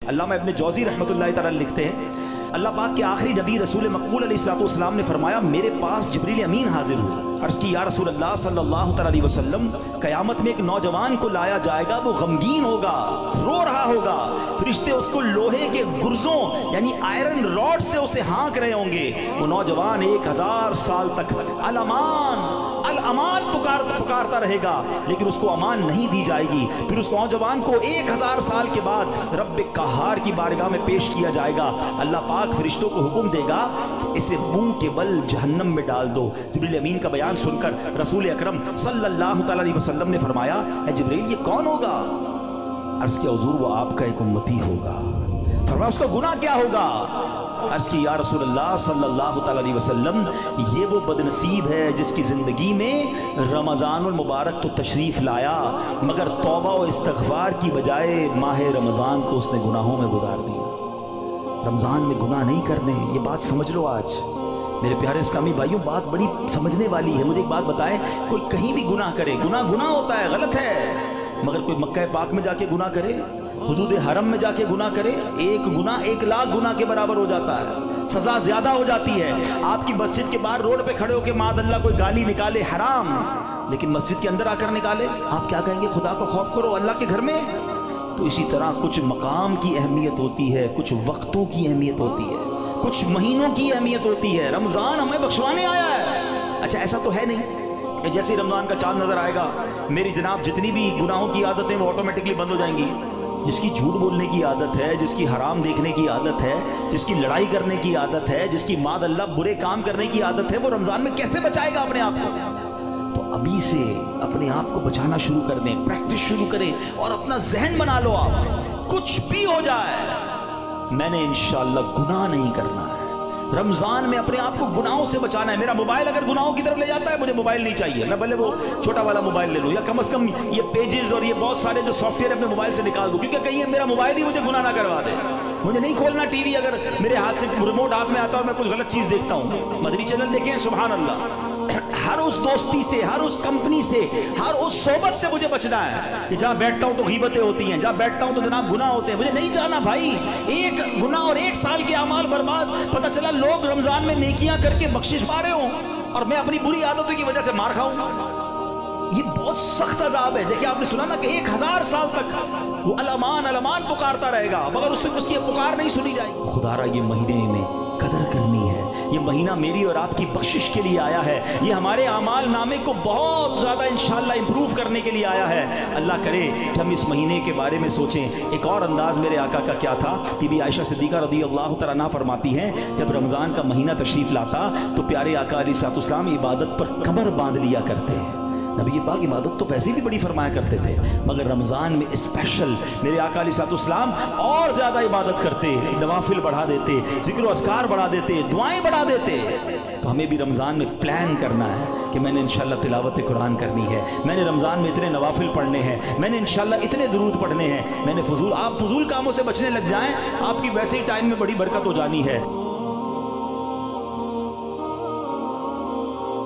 علامہ ابن جوزی رحمۃ اللہ تعالی لکھتے ہیں اللہ پاک کے آخری نبی رسول مقبول علیہ الصلوۃ والسلام نے فرمایا میرے پاس جبریل امین حاضر ہوئے، عرض کی یا رسول اللہ صلی اللہ تعالی علیہ وسلم قیامت میں ایک نوجوان کو لایا جائے گا، وہ غمگین ہوگا، رو رہا ہوگا، فرشتے اس کو لوہے کے گرزوں یعنی آئرن راڈ سے اسے ہانک رہے ہوں گے، وہ نوجوان 1000 سال تک الامان الامان پکارتا رہے گا لیکن اس کو امان نہیں دی جائے گی۔ پھر اس نوجوان کو 1000 سال کے بعد رب قہار کی بارگاہ میں پیش کیا جائے گا، اللہ پاک فرشتوں کو حکم دے گا کہ اسے منہ کے بل جہنم میں ڈال دو۔ جبریل امین کا بیان سن کر رسول اکرم صلی اللہ تعالی علیہ وسلم نے فرمایا اے جبریل یہ کون ہوگا؟ عرض کیا حضور وہ آپ کا ایک امتی ہوگا۔ فرمایا اس کا گناہ کیا ہوگا؟ عرض کی یا رسول اللہ صلی اللہ تعالی علیہ وسلم یہ وہ بدنصیب ہے جس کی زندگی میں رمضان المبارک تو تشریف لایا مگر توبہ و استغفار کی بجائے ماہ رمضان کو اس نے گناہوں میں گزار دیا۔ رمضان میں گناہ نہیں کرنے، یہ بات سمجھ لو۔ آج میرے پیارے اسلامی بھائیوں بات بڑی سمجھنے والی ہے۔ مجھے ایک بات بتائیں، کوئی کہیں بھی گناہ کرے، گناہ ہوتا ہے، غلط ہے، مگر کوئی مکہ پاک میں جا کے گناہ کرے، حدود حرم میں جا کے گناہ کرے، ایک گناہ 1,00,000 گناہ کے برابر ہو جاتا ہے، سزا زیادہ ہو جاتی ہے۔ آپ کی مسجد کے باہر روڈ پہ کھڑے ہو کے معاذ اللہ کوئی گالی نکالے حرام، لیکن مسجد کے اندر آ کر نکالے، آپ کیا کہیں گے؟ خدا کو خوف کرو اللہ کے گھر میں۔ تو اسی طرح کچھ مقام کی اہمیت ہوتی ہے، کچھ وقتوں کی اہمیت ہوتی ہے، کچھ مہینوں کی اہمیت ہوتی ہے۔ رمضان ہمیں بخشوانے آیا ہے۔ اچھا ایسا تو ہے نہیں کہ جیسے رمضان کا چاند نظر آئے گا میری جناب جتنی بھی گناہوں کی عادتیں وہ آٹومیٹکلی بند ہو جائیں گی۔ جس کی جھوٹ بولنے کی عادت ہے، جس کی حرام دیکھنے کی عادت ہے، جس کی لڑائی کرنے کی عادت ہے، جس کی معاذ اللہ برے کام کرنے کی عادت ہے، وہ رمضان میں کیسے بچائے گا اپنے آپ کو؟ تو ابھی سے اپنے آپ کو بچانا شروع کر دیں، پریکٹس شروع کریں اور اپنا ذہن بنا لو آپ کچھ بھی ہو جائے میں نے انشاءاللہ گناہ نہیں کرنا ہے۔ رمضان میں اپنے آپ کو گناہوں سے بچانا ہے۔ میرا موبائل اگر گناہوں کی طرف لے جاتا ہے مجھے موبائل نہیں چاہیے، میں بھلے وہ چھوٹا والا موبائل لے لوں یا کم از کم یہ پیجز اور یہ بہت سارے جو سافٹ ویئر اپنے موبائل سے نکال دوں، کیونکہ کہیں میرا موبائل ہی مجھے گناہ نہ کروا دے۔ مجھے نہیں کھولنا ٹی وی، اگر میرے ہاتھ سے ریموٹ ہاتھ میں آتا ہے اور میں کچھ غلط چیز دیکھتا ہوں۔ مدنی چینل دیکھیں، سبحان اللہ۔ ہر اس دوستی سے، ہر اس کمپنی سے، ہر اس صحبت سے مجھے بچنا ہے کہ جہاں بیٹھتا ہوں تو غیبتیں ہوتی ہیں، جہاں بیٹھتا ہوں تو جناب گناہ ہوتے ہیں، مجھے نہیں جانا بھائی۔ ایک گناہ اور 1 سال کے اعمال برباد، پتہ چلا لوگ رمضان میں نیکیاں کر کے بخشش پا رہے ہوں اور میں اپنی بری عادتوں کی وجہ سے مار کھاؤں گا۔ یہ بہت سخت عذاب ہے۔ دیکھیں آپ نے سنا نا کہ 1000 سال تک وہ الامان پکارتا رہے گا مگر اس سے اس کی پکار نہیں سنی جائے گی۔ خدا را یہ مہینے میں قدر کرنی ہے، یہ مہینہ میری اور آپ کی بخشش کے لیے آیا ہے، یہ ہمارے اعمال نامے کو بہت زیادہ انشاءاللہ امپروو کرنے کے لیے آیا ہے۔ اللہ کرے کہ ہم اس مہینے کے بارے میں سوچیں۔ ایک اور انداز میرے آقا کا کیا تھا، بی بی عائشہ صدیقہ رضی اللہ تعالیٰ عنہا فرماتی ہیں جب رمضان کا مہینہ تشریف لاتا تو پیارے آقا علیہ الصلوۃ والسلام عبادت پر کمر باندھ لیا کرتے ہیں۔ نبی پاک عبادت تو ویسے بھی بڑی فرمایا کرتے تھے مگر رمضان میں اسپیشل میرے آقا علیہ الصلوۃ والسلام اور زیادہ عبادت کرتے، نوافل بڑھا دیتے، ذکر و اذکار بڑھا دیتے، دعائیں بڑھا دیتے۔ تو ہمیں بھی رمضان میں پلان کرنا ہے کہ میں نے انشاءاللہ تلاوت قرآن کرنی ہے، میں نے رمضان میں اتنے نوافل پڑھنے ہیں، میں نے انشاءاللہ اتنے درود پڑھنے ہیں، میں نے آپ فضول کاموں سے بچنے لگ جائیں، آپ کی ویسے ہی ٹائم میں بڑی برکت ہو جانی ہے۔